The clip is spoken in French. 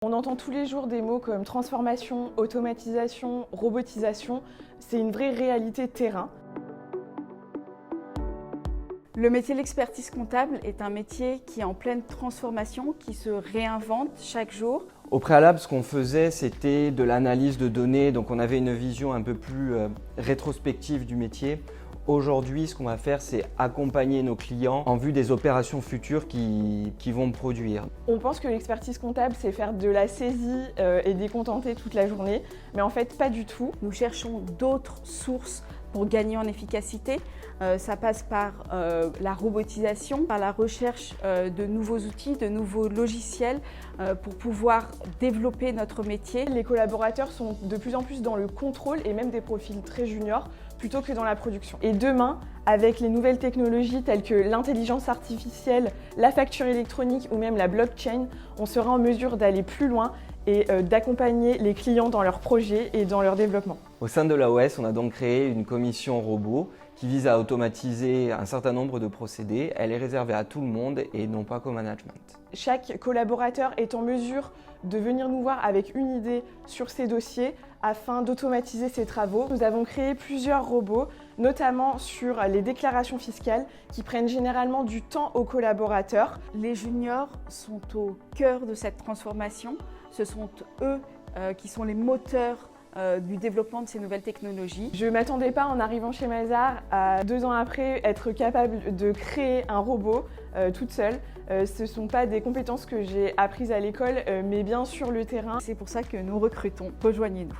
On entend tous les jours des mots comme transformation, automatisation, robotisation. C'est une vraie réalité terrain. Le métier de l'expertise comptable est un métier qui est en pleine transformation, qui se réinvente chaque jour. Au préalable, ce qu'on faisait, c'était de l'analyse de données, donc on avait une vision un peu plus rétrospective du métier. Aujourd'hui, ce qu'on va faire, c'est accompagner nos clients en vue des opérations futures qui vont produire. On pense que l'expertise comptable, c'est faire de la saisie et décontenter toute la journée, mais en fait, pas du tout. Nous cherchons d'autres sources pour gagner en efficacité. Ça passe par la robotisation, par la recherche de nouveaux outils, de nouveaux logiciels pour pouvoir développer notre métier. Les collaborateurs sont de plus en plus dans le contrôle et même des profils très juniors plutôt que dans la production. Et demain, avec les nouvelles technologies telles que l'intelligence artificielle, la facture électronique ou même la blockchain, on sera en mesure d'aller plus loin et d'accompagner les clients dans leurs projets et dans leur développement. Au sein de l'AOS, on a donc créé une commission robot qui vise à automatiser un certain nombre de procédés. Elle est réservée à tout le monde et non pas qu'au management. Chaque collaborateur est en mesure de venir nous voir avec une idée sur ses dossiers afin d'automatiser ses travaux. Nous avons créé plusieurs robots, notamment sur les déclarations fiscales qui prennent généralement du temps aux collaborateurs. Les juniors sont au cœur de cette transformation. Ce sont eux qui sont les moteurs du développement de ces nouvelles technologies. Je ne m'attendais pas en arrivant chez Mazars à 2 ans après être capable de créer un robot toute seule. Ce ne sont pas des compétences que j'ai apprises à l'école, mais bien sur le terrain. C'est pour ça que nous recrutons. Rejoignez-nous.